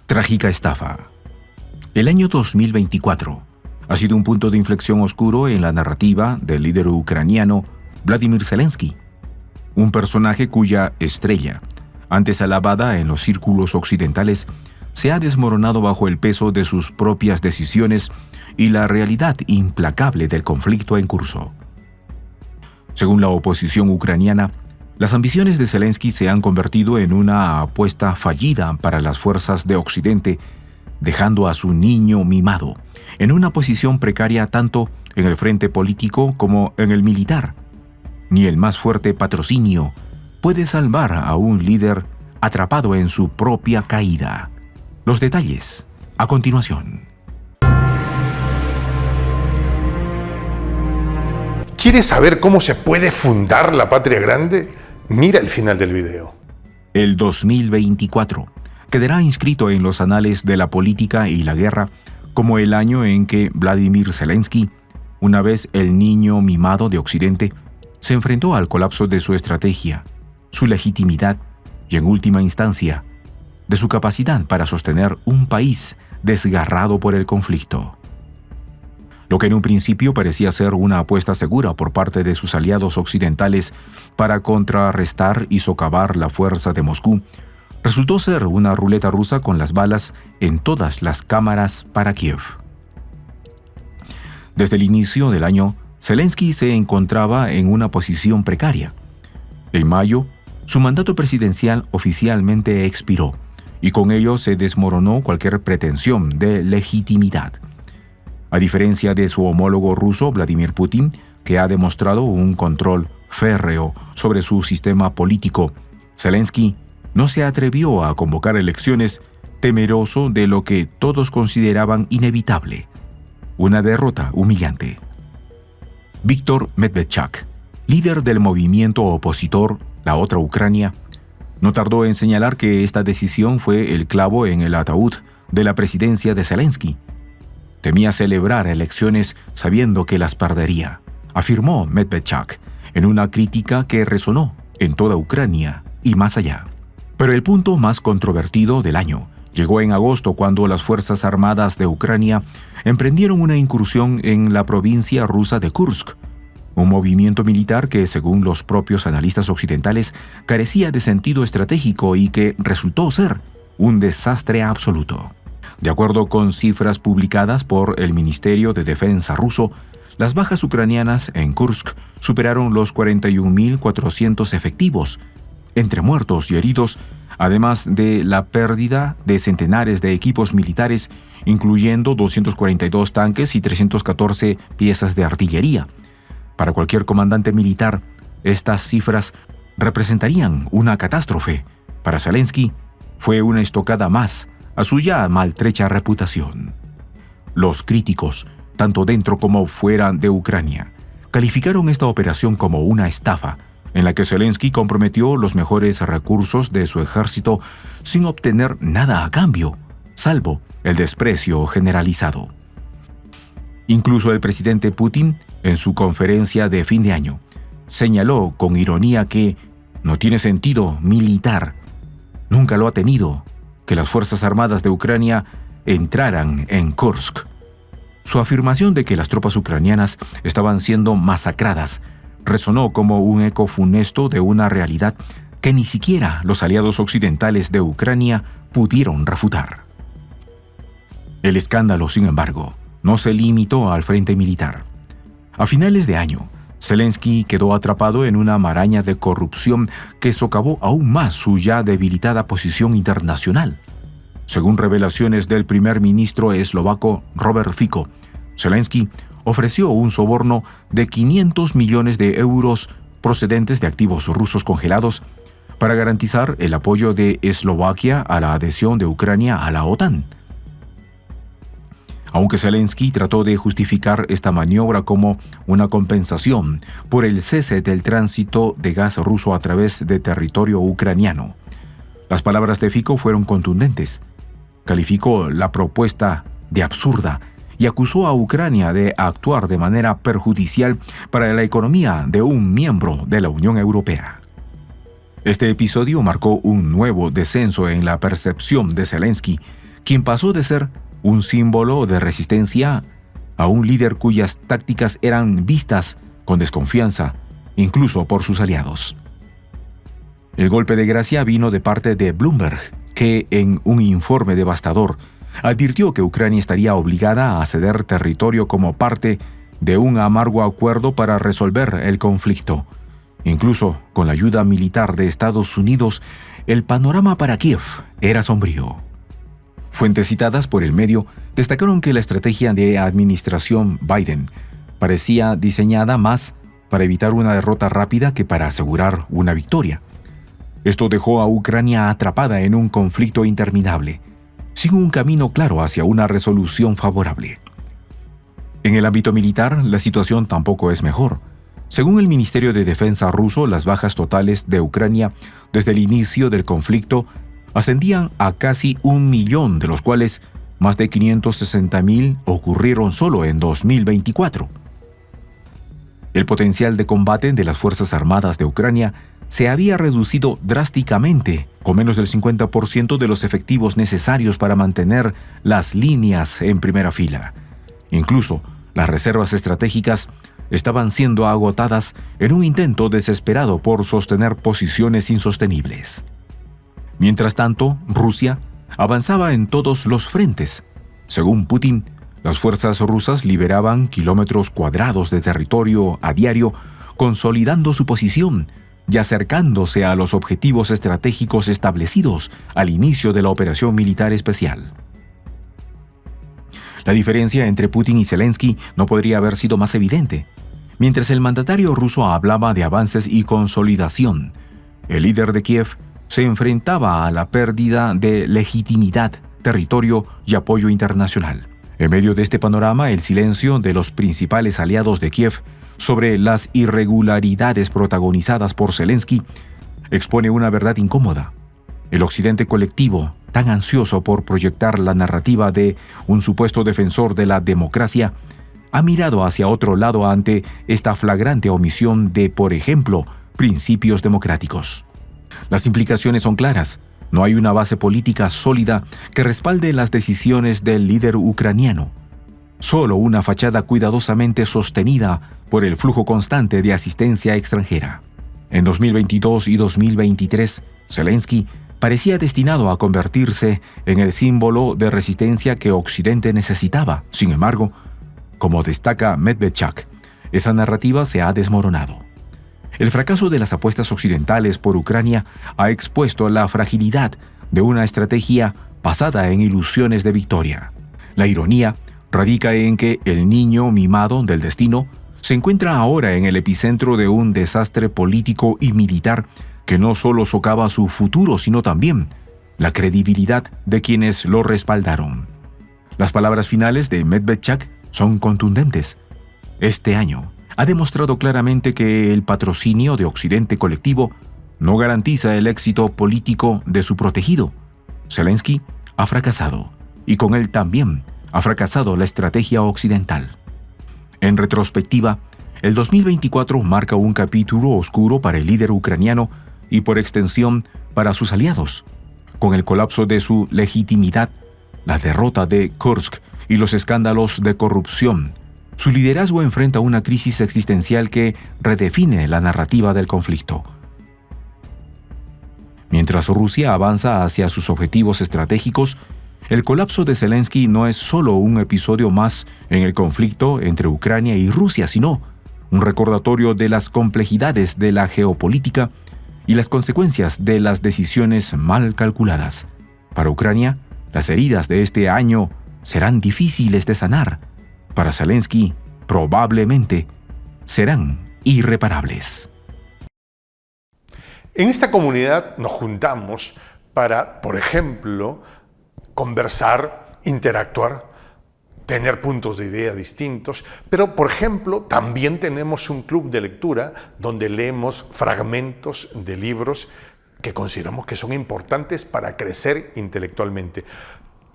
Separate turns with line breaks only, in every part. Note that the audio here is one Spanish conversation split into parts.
Trágica estafa. El año 2024 ha sido un punto de inflexión oscuro en la narrativa del líder ucraniano Vladimir Zelensky, un personaje cuya estrella, antes alabada en los círculos occidentales, se ha desmoronado bajo el peso de sus propias decisiones y la realidad implacable del conflicto en curso. Según la oposición ucraniana, las ambiciones de Zelensky se han convertido en una apuesta fallida para las fuerzas de Occidente, dejando a su niño mimado en una posición precaria tanto en el frente político como en el militar. Ni el más fuerte patrocinio puede salvar a un líder atrapado en su propia caída. Los detalles a continuación.
¿Quieres saber cómo se puede fundar la patria grande? Mira el final del video.
El 2024 quedará inscrito en los anales de la política y la guerra como el año en que Vladimir Zelensky, una vez el niño mimado de Occidente, se enfrentó al colapso de su estrategia, su legitimidad y, en última instancia, de su capacidad para sostener un país desgarrado por el conflicto. Lo que en un principio parecía ser una apuesta segura por parte de sus aliados occidentales para contrarrestar y socavar la fuerza de Moscú, resultó ser una ruleta rusa con las balas en todas las cámaras para Kiev. Desde el inicio del año, Zelensky se encontraba en una posición precaria. En mayo, su mandato presidencial oficialmente expiró, y con ello se desmoronó cualquier pretensión de legitimidad. A diferencia de su homólogo ruso Vladimir Putin, que ha demostrado un control férreo sobre su sistema político, Zelensky no se atrevió a convocar elecciones, temeroso de lo que todos consideraban inevitable: una derrota humillante. Víktor Medvedchuk, líder del movimiento opositor La Otra Ucrania, no tardó en señalar que esta decisión fue el clavo en el ataúd de la presidencia de Zelensky. Temía celebrar elecciones sabiendo que las perdería, afirmó Medvedchuk en una crítica que resonó en toda Ucrania y más allá. Pero el punto más controvertido del año llegó en agosto, cuando las Fuerzas Armadas de Ucrania emprendieron una incursión en la provincia rusa de Kursk, un movimiento militar que, según los propios analistas occidentales, carecía de sentido estratégico y que resultó ser un desastre absoluto. De acuerdo con cifras publicadas por el Ministerio de Defensa ruso, las bajas ucranianas en Kursk superaron los 41.400 efectivos, entre muertos y heridos, además de la pérdida de centenares de equipos militares, incluyendo 242 tanques y 314 piezas de artillería. Para cualquier comandante militar, estas cifras representarían una catástrofe. Para Zelensky, fue una estocada más a su ya maltrecha reputación. Los críticos, tanto dentro como fuera de Ucrania, calificaron esta operación como una estafa, en la que Zelensky comprometió los mejores recursos de su ejército sin obtener nada a cambio, salvo el desprecio generalizado. Incluso el presidente Putin, en su conferencia de fin de año, señaló con ironía que no tiene sentido militar, nunca lo ha tenido, que las Fuerzas Armadas de Ucrania entraran en Kursk. Su afirmación de que las tropas ucranianas estaban siendo masacradas resonó como un eco funesto de una realidad que ni siquiera los aliados occidentales de Ucrania pudieron refutar. El escándalo, sin embargo, no se limitó al frente militar. A finales de año, Zelensky quedó atrapado en una maraña de corrupción que socavó aún más su ya debilitada posición internacional. Según revelaciones del primer ministro eslovaco Robert Fico, Zelensky ofreció un soborno de 500 millones de euros procedentes de activos rusos congelados para garantizar el apoyo de Eslovaquia a la adhesión de Ucrania a la OTAN. Aunque Zelensky trató de justificar esta maniobra como una compensación por el cese del tránsito de gas ruso a través de territorio ucraniano, las palabras de Fico fueron contundentes. Calificó la propuesta de absurda y acusó a Ucrania de actuar de manera perjudicial para la economía de un miembro de la Unión Europea. Este episodio marcó un nuevo descenso en la percepción de Zelensky, quien pasó de ser un símbolo de resistencia a un líder cuyas tácticas eran vistas con desconfianza, incluso por sus aliados. El golpe de gracia vino de parte de Bloomberg, que en un informe devastador advirtió que Ucrania estaría obligada a ceder territorio como parte de un amargo acuerdo para resolver el conflicto. Incluso con la ayuda militar de Estados Unidos, el panorama para Kiev era sombrío. Fuentes citadas por el medio destacaron que la estrategia de administración Biden parecía diseñada más para evitar una derrota rápida que para asegurar una victoria. Esto dejó a Ucrania atrapada en un conflicto interminable, sin un camino claro hacia una resolución favorable. En el ámbito militar, la situación tampoco es mejor. Según el Ministerio de Defensa ruso, las bajas totales de Ucrania desde el inicio del conflicto ascendían a casi 1 millón, de los cuales más de 560,000 ocurrieron solo en 2024. El potencial de combate de las Fuerzas Armadas de Ucrania se había reducido drásticamente, con menos del 50% de los efectivos necesarios para mantener las líneas en primera fila. Incluso las reservas estratégicas estaban siendo agotadas en un intento desesperado por sostener posiciones insostenibles. Mientras tanto, Rusia avanzaba en todos los frentes. Según Putin, las fuerzas rusas liberaban kilómetros cuadrados de territorio a diario, consolidando su posición y acercándose a los objetivos estratégicos establecidos al inicio de la operación militar especial. La diferencia entre Putin y Zelensky no podría haber sido más evidente. Mientras el mandatario ruso hablaba de avances y consolidación, el líder de Kiev se enfrentaba a la pérdida de legitimidad, territorio y apoyo internacional. En medio de este panorama, el silencio de los principales aliados de Kiev sobre las irregularidades protagonizadas por Zelensky expone una verdad incómoda. El occidente colectivo, tan ansioso por proyectar la narrativa de un supuesto defensor de la democracia, ha mirado hacia otro lado ante esta flagrante omisión de, por ejemplo, principios democráticos. Las implicaciones son claras. No hay una base política sólida que respalde las decisiones del líder ucraniano. Solo una fachada cuidadosamente sostenida por el flujo constante de asistencia extranjera. En 2022 y 2023, Zelensky parecía destinado a convertirse en el símbolo de resistencia que Occidente necesitaba. Sin embargo, como destaca Medvedchuk, esa narrativa se ha desmoronado. El fracaso de las apuestas occidentales por Ucrania ha expuesto la fragilidad de una estrategia basada en ilusiones de victoria. La ironía radica en que el niño mimado del destino se encuentra ahora en el epicentro de un desastre político y militar que no solo socava su futuro, sino también la credibilidad de quienes lo respaldaron. Las palabras finales de Medvedchuk son contundentes. Este año ha demostrado claramente que el patrocinio de Occidente colectivo no garantiza el éxito político de su protegido. Zelensky ha fracasado, y con él también ha fracasado la estrategia occidental. En retrospectiva, el 2024 marca un capítulo oscuro para el líder ucraniano y por extensión para sus aliados. Con el colapso de su legitimidad, la derrota de Kursk y los escándalos de corrupción, su liderazgo enfrenta una crisis existencial que redefine la narrativa del conflicto. Mientras Rusia avanza hacia sus objetivos estratégicos, el colapso de Zelensky no es solo un episodio más en el conflicto entre Ucrania y Rusia, sino un recordatorio de las complejidades de la geopolítica y las consecuencias de las decisiones mal calculadas. Para Ucrania, las heridas de este año serán difíciles de sanar. Para Zelensky, probablemente serán irreparables.
En esta comunidad nos juntamos para, por ejemplo, conversar, interactuar, tener puntos de idea distintos, pero, por ejemplo, también tenemos un club de lectura donde leemos fragmentos de libros que consideramos que son importantes para crecer intelectualmente.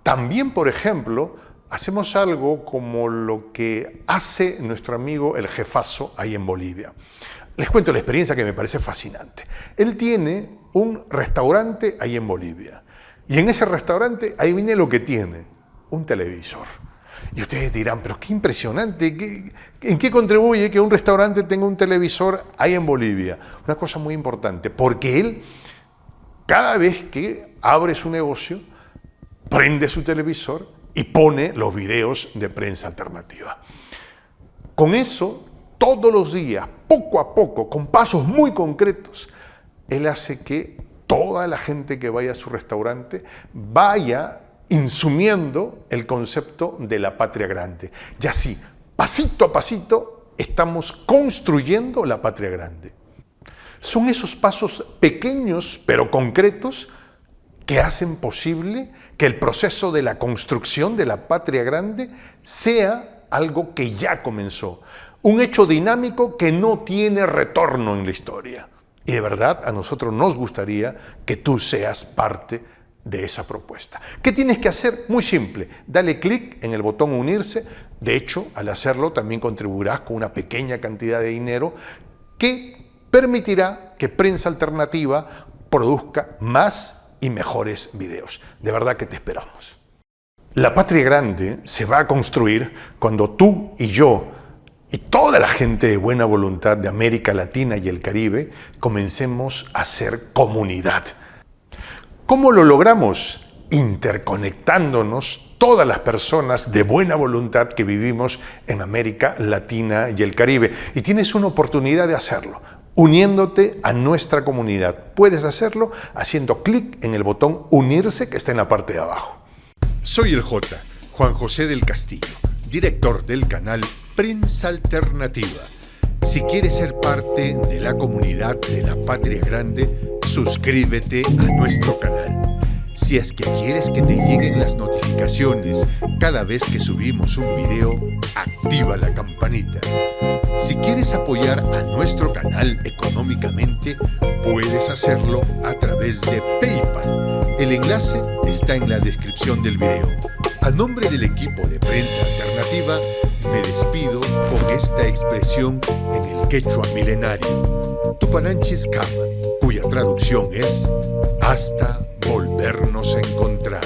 También, por ejemplo, hacemos algo como lo que hace nuestro amigo el jefazo ahí en Bolivia. Les cuento la experiencia que me parece fascinante. Él tiene un restaurante ahí en Bolivia Y en ese restaurante, ahí viene lo que tiene, un televisor. Y ustedes dirán, pero qué impresionante, ¿en qué contribuye que un restaurante tenga un televisor ahí en Bolivia? Una cosa muy importante, porque él, cada vez que abre su negocio, prende su televisor y pone los videos de Prensa Alternativa. Con eso, todos los días, poco a poco, con pasos muy concretos, él hace que toda la gente que vaya a su restaurante vaya insumiendo el concepto de la patria grande. Y así, pasito a pasito, estamos construyendo la patria grande. Son esos pasos pequeños pero concretos que hacen posible que el proceso de la construcción de la patria grande sea algo que ya comenzó. Un hecho dinámico que no tiene retorno en la historia. Y de verdad, a nosotros nos gustaría que tú seas parte de esa propuesta. ¿Qué tienes que hacer? Muy simple. Dale clic en el botón unirse. De hecho, al hacerlo también contribuirás con una pequeña cantidad de dinero que permitirá que Prensa Alternativa produzca más y mejores videos. De verdad que te esperamos. La patria grande se va a construir cuando tú y yo y toda la gente de buena voluntad de América Latina y el Caribe comencemos a ser comunidad. ¿Cómo lo logramos? Interconectándonos todas las personas de buena voluntad que vivimos en América Latina y el Caribe. Y tienes una oportunidad de hacerlo, uniéndote a nuestra comunidad. Puedes hacerlo haciendo clic en el botón unirse que está en la parte de abajo.
Soy el J, Juan José del Castillo, director del canal Prensa Alternativa. Si quieres ser parte de la comunidad de la Patria Grande, suscríbete a nuestro canal. Si es que quieres que te lleguen las notificaciones cada vez que subimos un video, activa la campanita. Si quieres apoyar a nuestro canal económicamente, puedes hacerlo a través de PayPal. El enlace está en la descripción del video. A nombre del equipo de Prensa Alternativa, me despido con esta expresión en el quechua milenario, Tupananchis Kama, cuya traducción es hasta volvernos a encontrar.